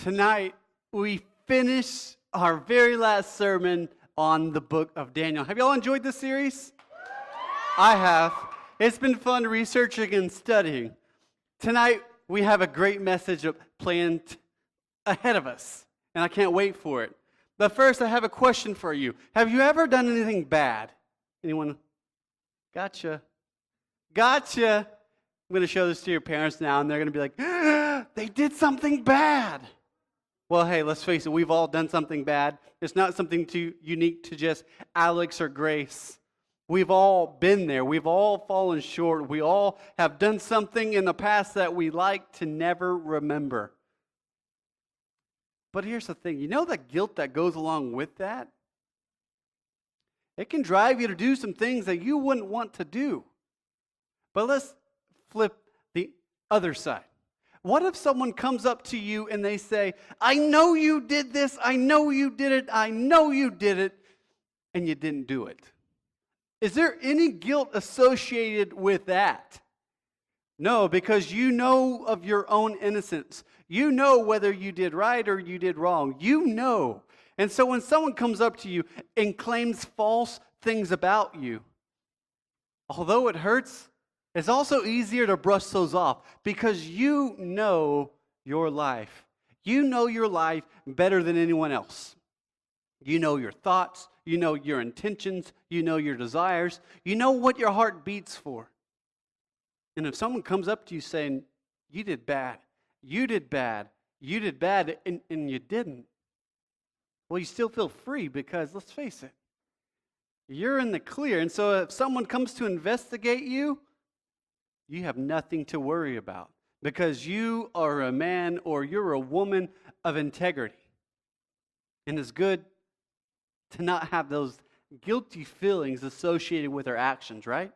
Tonight, we finish our very last sermon on the book of Daniel. Have y'all enjoyed this series? I have. It's been fun researching and studying. Tonight, we have a great message planned ahead of us, and I can't wait for it. But first, I have a question for you. Have you ever done anything bad? Anyone? Gotcha. I'm going to show this to your parents now, and they're going to be like, they did something bad. Well, hey, let's face it, we've all done something bad. It's not something too unique to just Alex or Grace. We've all been there. We've all fallen short. We all have done something in the past that we like to never remember. But here's the thing. You know the guilt that goes along with that? It can drive you to do some things that you wouldn't want to do. But let's flip the other side. What if someone comes up to you and they say, I know you did this, I know you did it, and you didn't do it? Is there any guilt associated with that? No, because you know of your own innocence. You know whether you did right or you did wrong. You know. And so when someone comes up to you and claims false things about you, although it hurts, it's also easier to brush those off because you know your life. You know your life better than anyone else. You know your thoughts. You know your intentions. You know your desires. You know what your heart beats for. And if someone comes up to you saying, you did bad, and you didn't, well, you still feel free because, let's face it, you're in the clear. And so if someone comes to investigate you, you have nothing to worry about because you are a man or you're a woman of integrity. And it's good to not have those guilty feelings associated with our actions, right?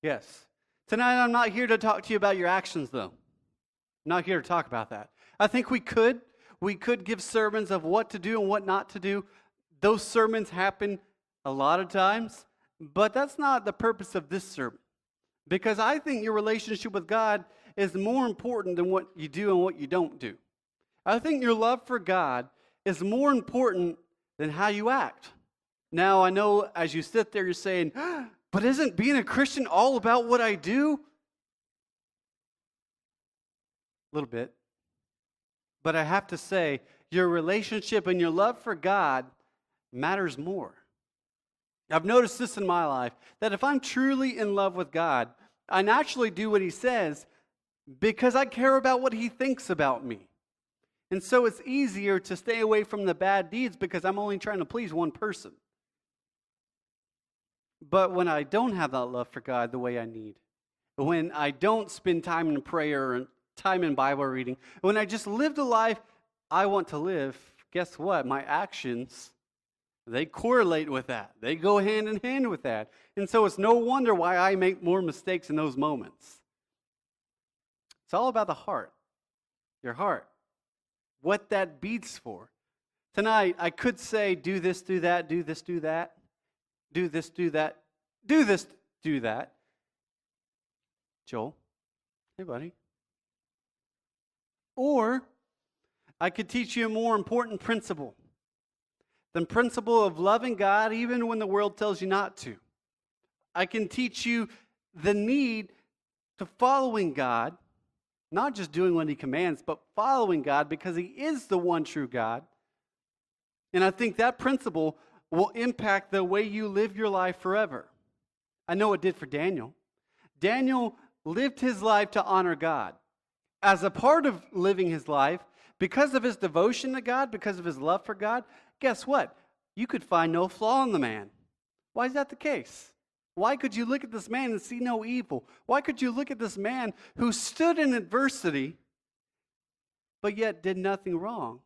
Yes. Tonight, I'm not here to talk to you about your actions, though. I'm not here to talk about that. I think we could give sermons of what to do and what not to do. Those sermons happen a lot of times, but that's not the purpose of this sermon. Because I think your relationship with God is more important than what you do and what you don't do. I think your love for God is more important than how you act. Now, I know as you sit there, you're saying, but isn't being a Christian all about what I do? A little bit. But I have to say, your relationship and your love for God matters more. I've noticed this in my life, that if I'm truly in love with God, I naturally do what He says because I care about what He thinks about me. And so it's easier to stay away from the bad deeds because I'm only trying to please one person. But when I don't have that love for God the way I need, when I don't spend time in prayer and time in Bible reading, when I just live the life I want to live, guess what? My actions, they correlate with that. They go hand in hand with that. And so it's no wonder why I make more mistakes in those moments. It's all about the heart. Your heart. What that beats for. Tonight, I could say, do this, do that, do this, do that. Do this, do that. Do this, do that. Joel, hey buddy. Or I could teach you a more important principle. The principle of loving God even when the world tells you not to. I can teach you the need to following God, not just doing what He commands, but following God because He is the one true God. And I think that principle will impact the way you live your life forever. I know it did for Daniel. Daniel lived his life to honor God. As a part of living his life, because of his devotion to God, because of his love for God, guess what? You could find no flaw in the man. Why is that the case? Why could you look at this man and see no evil? Why could you look at this man who stood in adversity, but yet did nothing wrong?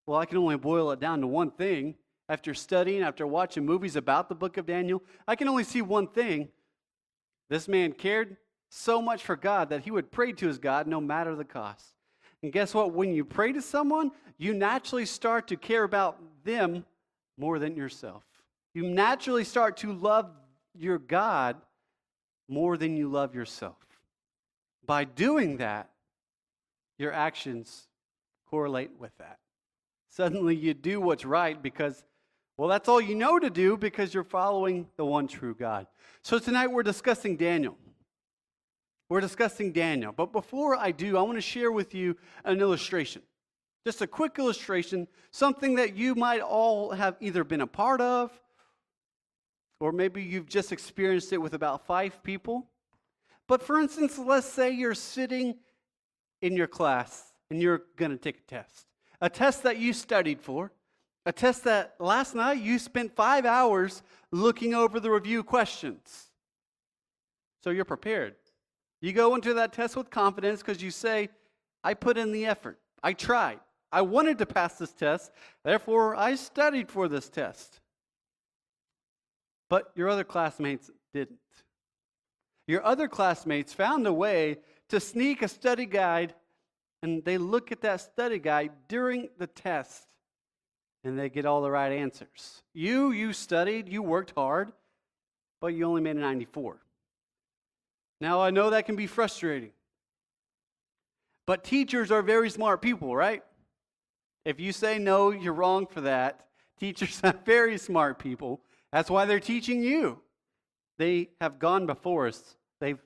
Well, I can only boil it down to one thing. After studying, after watching movies about the book of Daniel, I can only see one thing. This man cared so much for God that he would pray to his God no matter the cost. And guess what? When you pray to someone, you naturally start to care about them more than yourself. You naturally start to love your God more than you love yourself. By doing that, your actions correlate with that. Suddenly you do what's right because, well, that's all you know to do because you're following the one true God. So tonight we're discussing Daniel. We're discussing Daniel. But before I do, I want to share with you an illustration. Just a quick illustration, something that you might all have either been a part of, or maybe you've just experienced it with about 5 people. But for instance, let's say you're sitting in your class and you're going to take a test that you studied for, a test that last night you spent 5 hours looking over the review questions. So you're prepared. You go into that test with confidence because you say, I put in the effort. I tried. I wanted to pass this test. Therefore, I studied for this test. But your other classmates didn't. Your other classmates found a way to sneak a study guide, and they look at that study guide during the test, and they get all the right answers. You studied, you worked hard, but you only made a 94. Now, I know that can be frustrating. But teachers are very smart people, right? If you say no, you're wrong for that. Teachers are very smart people. That's why they're teaching you. They have gone before us. They've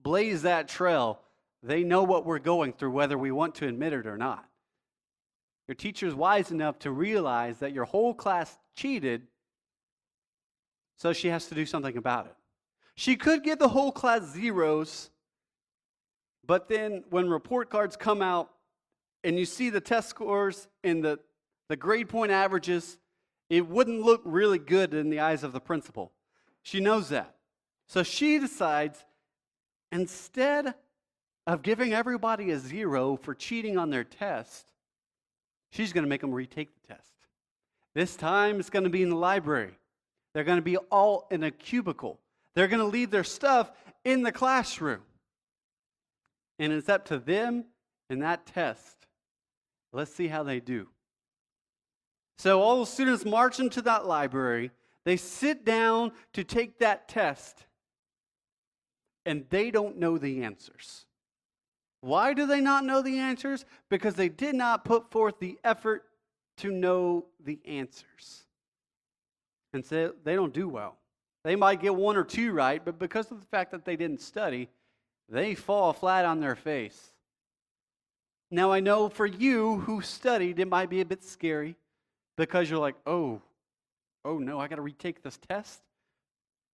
blazed that trail. They know what we're going through, whether we want to admit it or not. Your teacher's wise enough to realize that your whole class cheated, so she has to do something about it. She could give the whole class zeros, but then when report cards come out and you see the test scores and the grade point averages, it wouldn't look really good in the eyes of the principal. She knows that. So she decides, instead of giving everybody a 0 for cheating on their test, she's going to make them retake the test. This time it's going to be in the library. They're going to be all in a cubicle. They're going to leave their stuff in the classroom. And it's up to them in that test. Let's see how they do. So all the students march into that library. They sit down to take that test. And they don't know the answers. Why do they not know the answers? Because they did not put forth the effort to know the answers. And so they don't do well. They might get 1 or 2 right, but because of the fact that they didn't study, they fall flat on their face. Now, I know for you who studied, it might be a bit scary because you're like, oh no, I got to retake this test.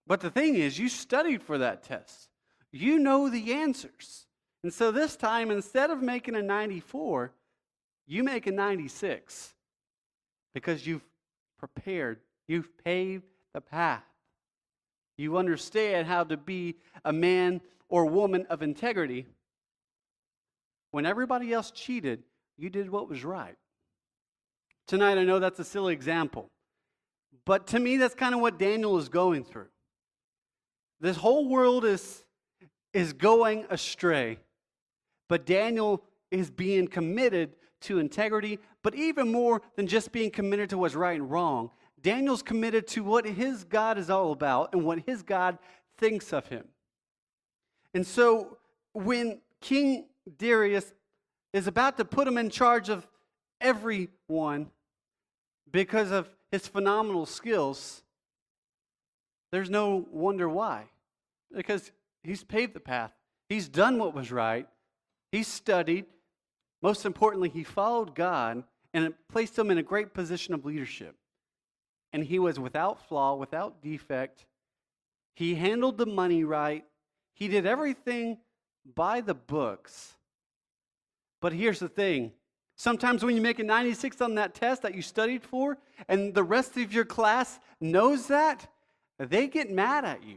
But the thing is, you studied for that test. You know the answers. And so this time, instead of making a 94, you make a 96 because you've prepared. You've paved the path. You understand how to be a man or woman of integrity. When everybody else cheated, you did what was right. Tonight, I know that's a silly example, but to me, that's kind of what Daniel is going through. This whole world is going astray, but Daniel is being committed to integrity, but even more than just being committed to what's right and wrong, Daniel's committed to what his God is all about and what his God thinks of him. And so when King Darius is about to put him in charge of everyone because of his phenomenal skills, there's no wonder why. Because he's paved the path. He's done what was right. He studied. Most importantly, he followed God, and it placed him in a great position of leadership. And he was without flaw, without defect. He handled the money right. He did everything by the books. But here's the thing. Sometimes when you make a 96 on that test that you studied for, and the rest of your class knows that, they get mad at you.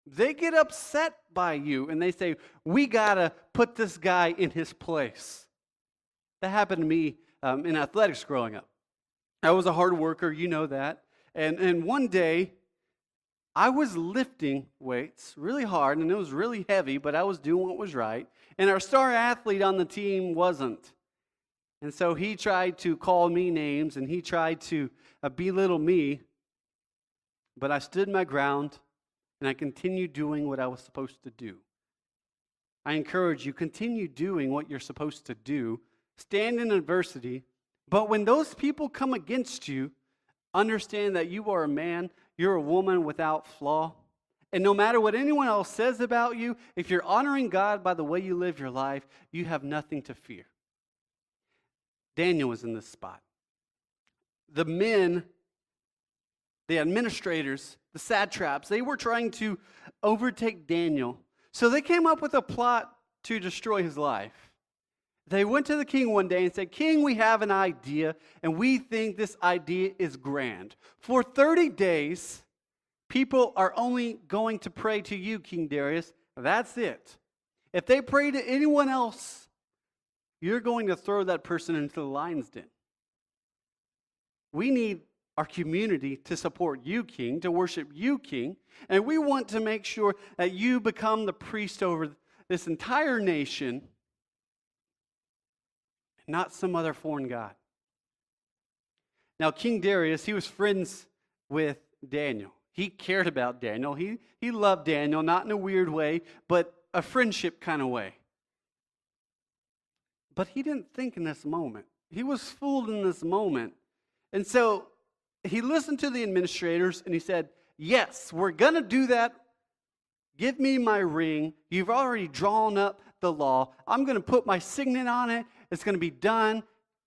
They get upset by you, and they say, we got to put this guy in his place. That happened to me in athletics growing up. I was a hard worker, you know that. And one day, I was lifting weights really hard, and it was really heavy, but I was doing what was right. And our star athlete on the team wasn't. And so he tried to call me names, and he tried to belittle me. But I stood my ground, and I continued doing what I was supposed to do. I encourage you, continue doing what you're supposed to do. Stand in adversity. But when those people come against you, understand that you are a man, you're a woman without flaw. And no matter what anyone else says about you, if you're honoring God by the way you live your life, you have nothing to fear. Daniel was in this spot. The men, the administrators, the satraps, they were trying to overtake Daniel. So they came up with a plot to destroy his life. They went to the king one day and said, "King, we have an idea, and we think this idea is grand. For 30 days, people are only going to pray to you, King Darius. That's it. If they pray to anyone else, you're going to throw that person into the lion's den. We need our community to support you, King, to worship you, King, and we want to make sure that you become the priest over this entire nation, not some other foreign god." Now, King Darius, he was friends with Daniel. He cared about Daniel. He loved Daniel, not in a weird way, but a friendship kind of way. But he didn't think in this moment. He was fooled in this moment. And so he listened to the administrators and he said, "Yes, we're going to do that. Give me my ring. You've already drawn up the law. I'm going to put my signet on it. It's going to be done.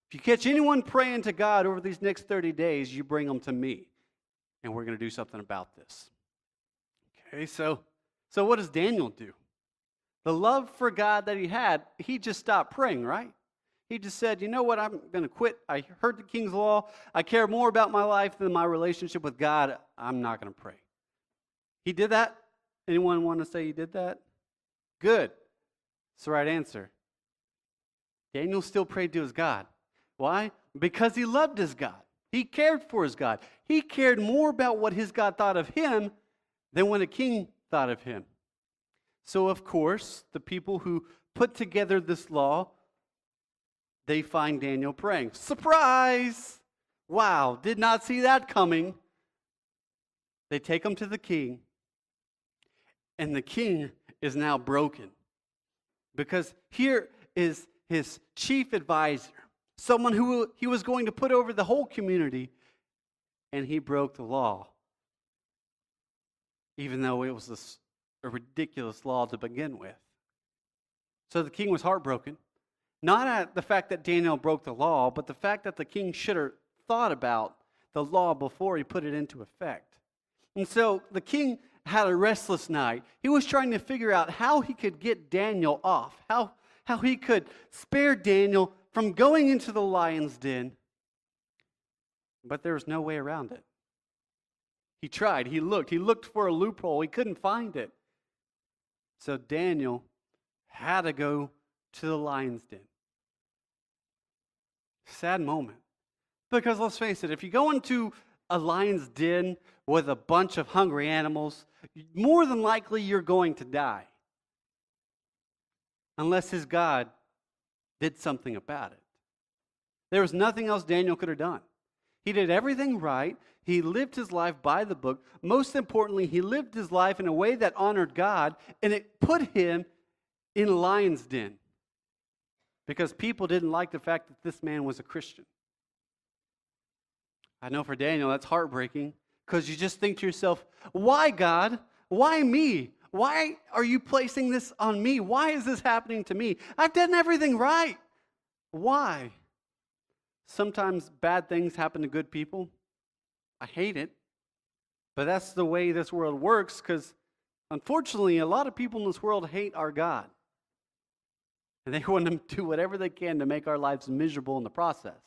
If you catch anyone praying to God over these next 30 days, you bring them to me. And we're going to do something about this." Okay, so what does Daniel do? The love for God that he had, he just stopped praying, right? He just said, "You know what, I'm going to quit. I heard the king's law. I care more about my life than my relationship with God. I'm not going to pray." He did that? Anyone want to say he did that? Good. It's the right answer. Daniel still prayed to his God. Why? Because he loved his God. He cared for his God. He cared more about what his God thought of him than what a king thought of him. So, of course, the people who put together this law, they find Daniel praying. Surprise! Wow, did not see that coming. They take him to the king, and the king is now broken. Because here is his chief advisor, someone who he was going to put over the whole community, and he broke the law, even though it was a ridiculous law to begin with. So the king was heartbroken, not at the fact that Daniel broke the law, but the fact that the king should have thought about the law before he put it into effect. And so the king had a restless night. He was trying to figure out how he could get Daniel off, how he could spare Daniel from going into the lion's den. But there was no way around it. He tried, he looked for a loophole, he couldn't find it. So Daniel had to go to the lion's den. Sad moment. Because let's face it, if you go into a lion's den with a bunch of hungry animals, more than likely you're going to die. Unless his God did something about it. There was nothing else Daniel could have done. He did everything right. He lived his life by the book. Most importantly, he lived his life in a way that honored God, and it put him in a lion's den. Because people didn't like the fact that this man was a Christian. I know for Daniel that's heartbreaking, because you just think to yourself, why God? Why me? Why are you placing this on me? Why is this happening to me? I've done everything right. Why? Sometimes bad things happen to good people. I hate it. But that's the way this world works, because unfortunately, a lot of people in this world hate our God. And they want to do whatever they can to make our lives miserable in the process.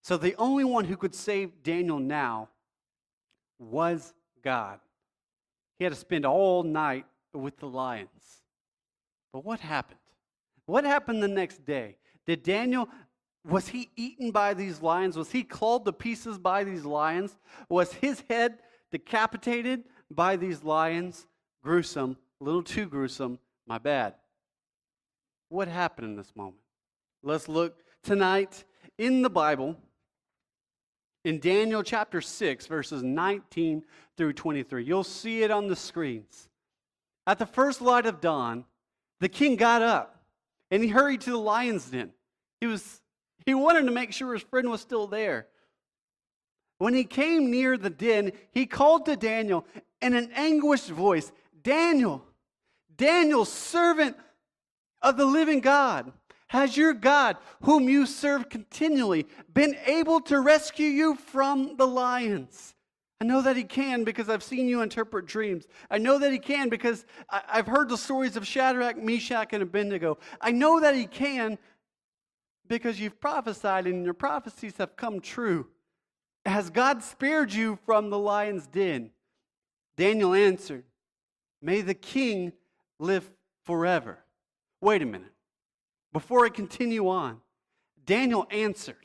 So the only one who could save Daniel now was God. He had to spend all night with the lions. But what happened? What happened the next day? Did Daniel, was he eaten by these lions? Was he clawed to pieces by these lions? Was his head decapitated by these lions? Gruesome, a little too gruesome, my bad. What happened in this moment? Let's look tonight in the Bible, in Daniel chapter 6, verses 19 through 23. You'll see it on the screens. At the first light of dawn, the king got up and he hurried to the lion's den. He wanted to make sure his friend was still there. When he came near the den, he called to Daniel in an anguished voice, Daniel, Daniel, servant of the living God, has your God, whom you serve continually, been able to rescue you from the lions? I know that he can because I've seen you interpret dreams. I know that he can because I've heard the stories of Shadrach, Meshach, and Abednego. I know that he can because you've prophesied and your prophecies have come true. Has God spared you from the lion's den? Daniel answered, may the king live forever. Wait a minute. Before I continue on, Daniel answered.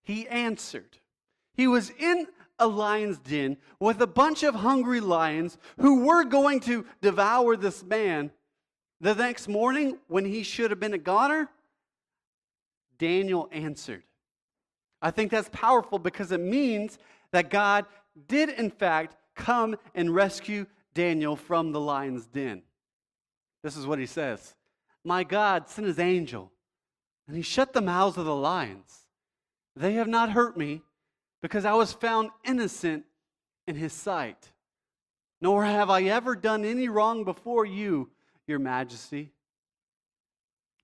He answered. He was in a lion's den with a bunch of hungry lions who were going to devour this man. The next morning, when he should have been a goner, Daniel answered. I think that's powerful because it means that God did, in fact, come and rescue Daniel from the lion's den. This is what he says. My God sent his angel, and he shut the mouths of the lions. They have not hurt me, because I was found innocent in his sight. Nor have I ever done any wrong before you, your majesty.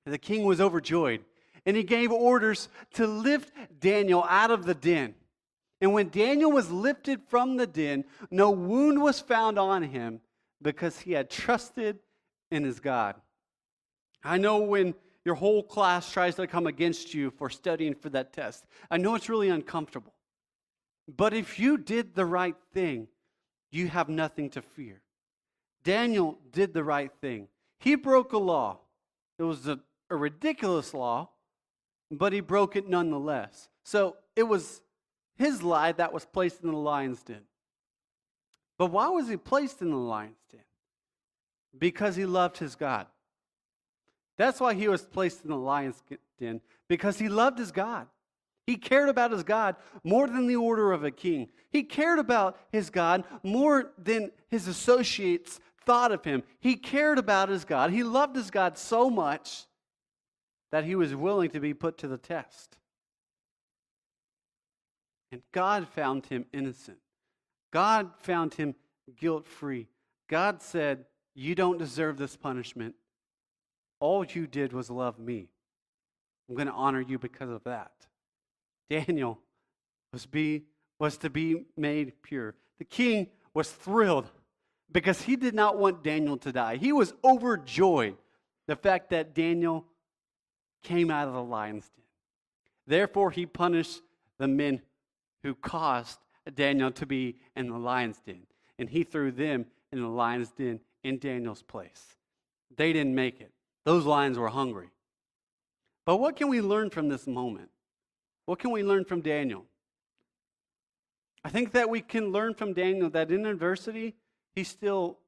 The king was overjoyed, and he gave orders to lift Daniel out of the den. And when Daniel was lifted from the den, no wound was found on him, because he had trusted in his God. I know when your whole class tries to come against you for studying for that test, I know it's really uncomfortable. But if you did the right thing, you have nothing to fear. Daniel did the right thing. He broke a law. It was a ridiculous law, but he broke it nonetheless. So it was his lie that was placed in the lion's den. But why was he placed in the lion's den? Because he loved his God. That's why he was placed in the lion's den, because he loved his God. He cared about his God more than the order of a king. He cared about his God more than his associates thought of him. He cared about his God. He loved his God so much that he was willing to be put to the test. And God found him innocent. God found him guilt-free. God said, you don't deserve this punishment. All you did was love me. I'm going to honor you because of that. Daniel was to be made pure. The king was thrilled because he did not want Daniel to die. He was overjoyed the fact that Daniel came out of the lion's den. Therefore, he punished the men who caused Daniel to be in the lion's den, and he threw them in the lion's den in Daniel's place. They didn't make it. Those lions were hungry. But what can we learn from this moment? What can we learn from Daniel? I think that we can learn from Daniel that in adversity, he still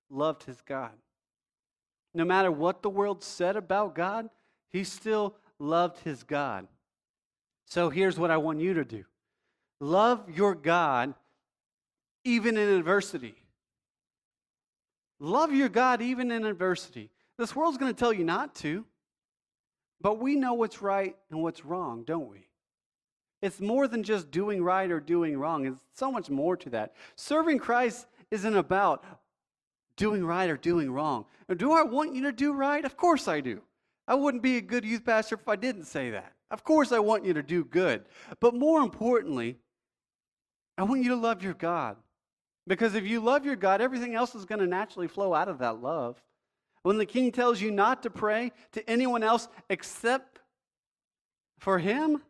loved his God. No matter what the world said about God, he still loved his God. So here's what I want you to do. Love your God even in adversity. Love your God even in adversity. This world's going to tell you not to, but we know what's right and what's wrong, don't we? It's more than just doing right or doing wrong. It's so much more to that. Serving Christ isn't about doing right or doing wrong. Do I want you to do right? Of course I do. I wouldn't be a good youth pastor if I didn't say that. Of course I want you to do good. But more importantly, I want you to love your God. Because if you love your God, everything else is going to naturally flow out of that love. When the king tells you not to pray to anyone else except for him,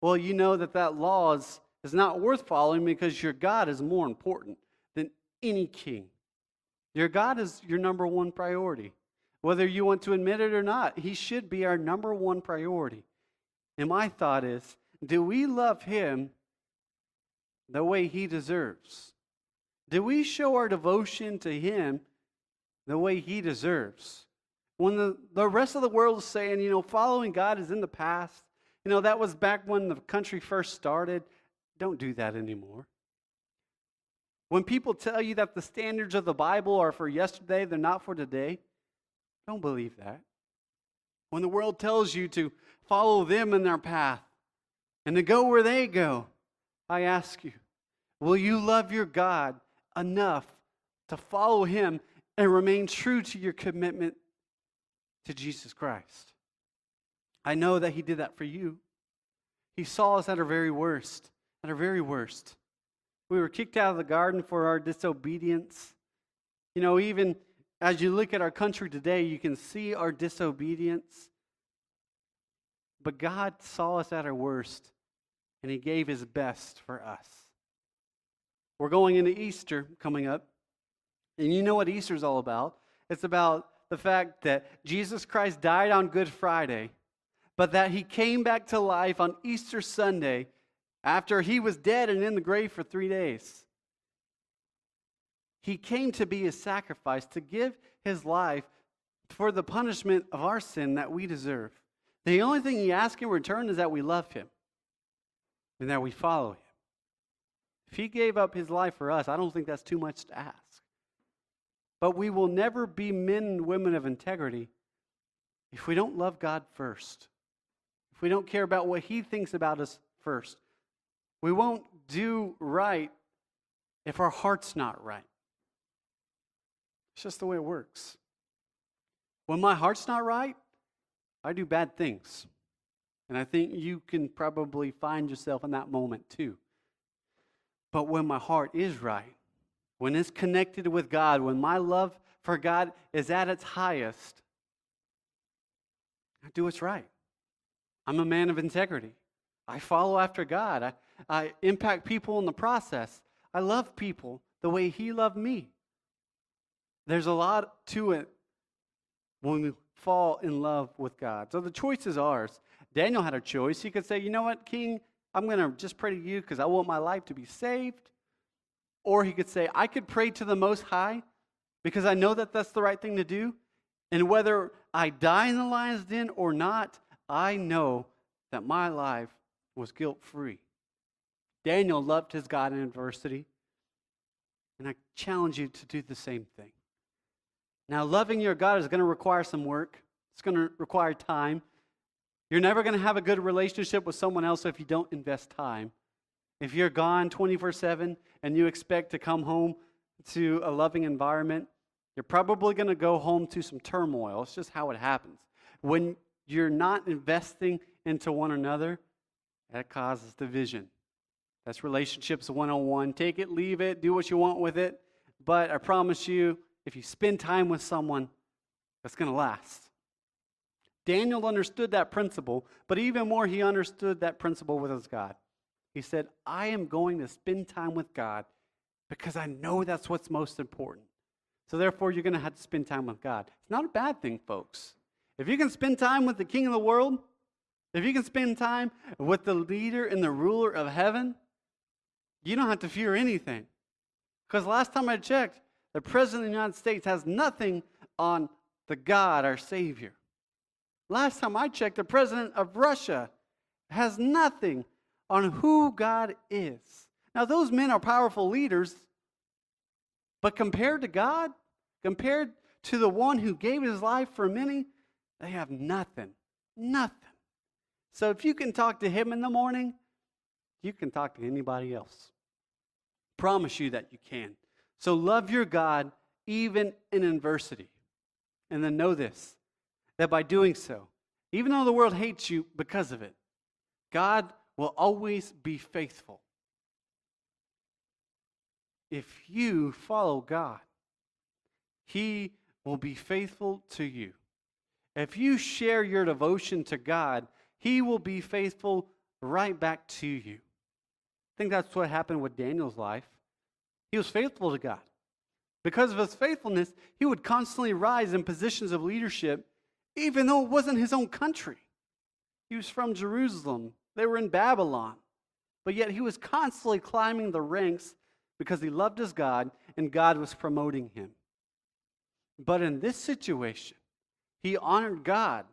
well, you know that law is not worth following because your God is more important than any king. Your God is your number one priority. Whether you want to admit it or not, he should be our number one priority. And my thought is, do we love him the way he deserves? Do we show our devotion to him the way he deserves? When the rest of the world is saying, following God is in the past, that was back when the country first started. Don't do that anymore. When people tell you that the standards of the Bible are for yesterday, they're not for today, don't believe that. When the world tells you to follow them in their path and to go where they go, I ask you, will you love your God enough to follow him and remain true to your commitment to Jesus Christ? I know that he did that for you. He saw us at our very worst, at our very worst. We were kicked out of the garden for our disobedience. You know, even as you look at our country today, you can see our disobedience. But God saw us at our worst, and he gave his best for us. We're going into Easter coming up, and you know what Easter's all about. It's about the fact that Jesus Christ died on Good Friday, but that he came back to life on Easter Sunday after he was dead and in the grave for 3 days. He came to be a sacrifice, to give his life for the punishment of our sin that we deserve. The only thing he asks in return is that we love him and that we follow him. If he gave up his life for us, I don't think that's too much to ask. But we will never be men and women of integrity if we don't love God first. If we don't care about what he thinks about us first. We won't do right if our heart's not right. It's just the way it works. When my heart's not right, I do bad things. And I think you can probably find yourself in that moment too. But when my heart is right, when it's connected with God, when my love for God is at its highest, I do what's right. I'm a man of integrity. I follow after God. I impact people in the process. I love people the way he loved me. There's a lot to it when we fall in love with God. So the choice is ours. Daniel had a choice. He could say, you know what, King, I'm going to just pray to you because I want my life to be saved. Or he could say, I could pray to the Most High because I know that that's the right thing to do. And whether I die in the lion's den or not, I know that my life was guilt-free. Daniel loved his God in adversity. And I challenge you to do the same thing. Now, loving your God is going to require some work. It's going to require time. You're never going to have a good relationship with someone else if you don't invest time. If you're gone 24/7 and you expect to come home to a loving environment, you're probably going to go home to some turmoil. It's just how it happens. When you're not investing into one another, that causes division. That's relationships 101. Take it, leave it, do what you want with it. But I promise you, if you spend time with someone, that's going to last. Daniel understood that principle, but even more, he understood that principle with his God. He said, I am going to spend time with God because I know that's what's most important. So therefore, you're going to have to spend time with God. It's not a bad thing, folks. If you can spend time with the King of the world, if you can spend time with the leader and the ruler of heaven, you don't have to fear anything. Because last time I checked, the President of the United States has nothing on the God, our Savior. Last time I checked, the President of Russia has nothing on who God is. Now, those men are powerful leaders, but compared to God, compared to the one who gave his life for many, they have nothing. Nothing. So if you can talk to him in the morning, you can talk to anybody else. Promise you that you can. So love your God even in adversity. And then know this, that by doing so, even though the world hates you because of it, God will always be faithful. If you follow God, he will be faithful to you. If you share your devotion to God, he will be faithful right back to you. I think that's what happened with Daniel's life. He was faithful to God. Because of his faithfulness, he would constantly rise in positions of leadership, even though it wasn't his own country. He was from Jerusalem. They were in Babylon. But yet he was constantly climbing the ranks because he loved his God and God was promoting him. But in this situation, he honored God.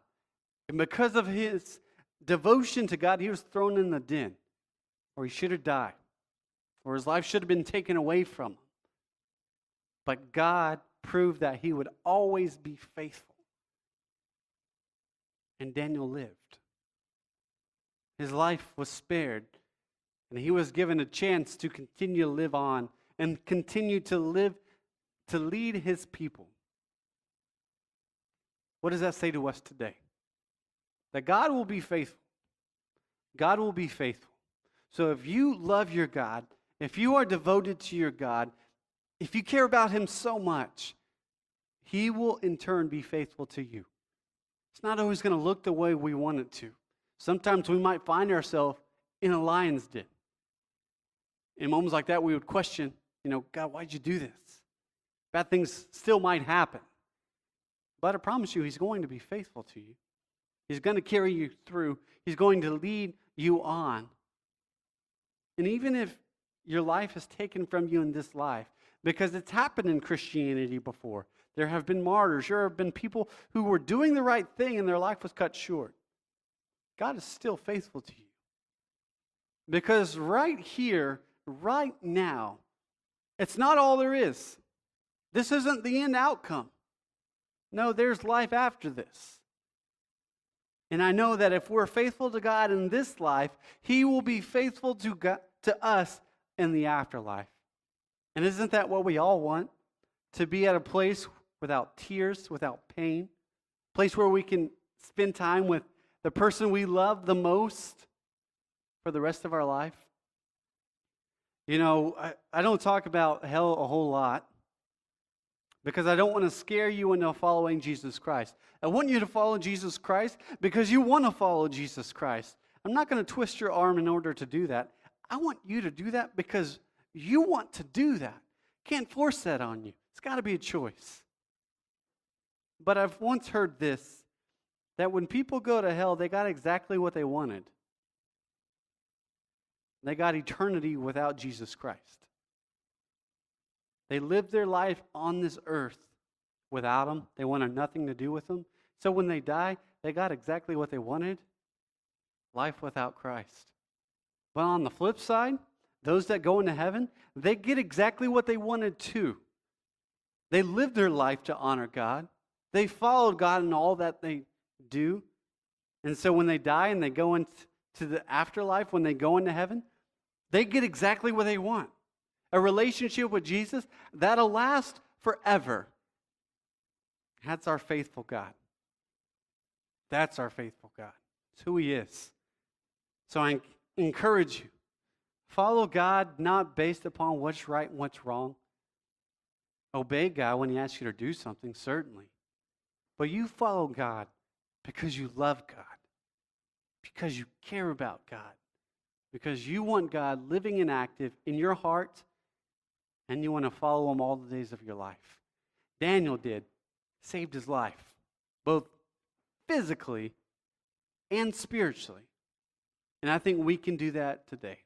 And because of his devotion to God, he was thrown in the den, or he should have died, or his life should have been taken away from him. But God proved that he would always be faithful. And Daniel lived. His life was spared, and he was given a chance to continue to live on and continue to live to lead his people. What does that say to us today? That God will be faithful. God will be faithful. So if you love your God, if you are devoted to your God, if you care about him so much, he will in turn be faithful to you. It's not always going to look the way we want it to. Sometimes we might find ourselves in a lion's den. In moments like that, we would question, God, why'd you do this? Bad things still might happen. But I promise you, he's going to be faithful to you. He's going to carry you through. He's going to lead you on. And even if your life is taken from you in this life, because it's happened in Christianity before. There have been martyrs. There have been people who were doing the right thing and their life was cut short. God is still faithful to you. Because right here, right now, it's not all there is. This isn't the end outcome. No, there's life after this. And I know that if we're faithful to God in this life, he will be faithful to us in the afterlife. And isn't that what we all want? To be at a place without tears, without pain, a place where we can spend time with the person we love the most for the rest of our life. I don't talk about hell a whole lot because I don't want to scare you into following Jesus Christ. I want you to follow Jesus Christ because you want to follow Jesus Christ. I'm not going to twist your arm in order to do that. I want you to do that because you want to do that. Can't force that on you. It's got to be a choice. But I've once heard this, that when people go to hell, they got exactly what they wanted. They got eternity without Jesus Christ. They lived their life on this earth without him. They wanted nothing to do with him. So when they die, they got exactly what they wanted, life without Christ. But on the flip side, those that go into heaven, they get exactly what they wanted too. They lived their life to honor God. They followed God in all that they do. And so when they die and they go into the afterlife, when they go into heaven, they get exactly what they want. A relationship with Jesus that'll last forever. That's our faithful God. That's our faithful God. It's who he is. So I encourage you. Follow God not based upon what's right and what's wrong. Obey God when he asks you to do something, certainly. But you follow God because you love God. Because you care about God. Because you want God living and active in your heart, and you want to follow him all the days of your life. Daniel did. Saved his life, both physically and spiritually. And I think we can do that today.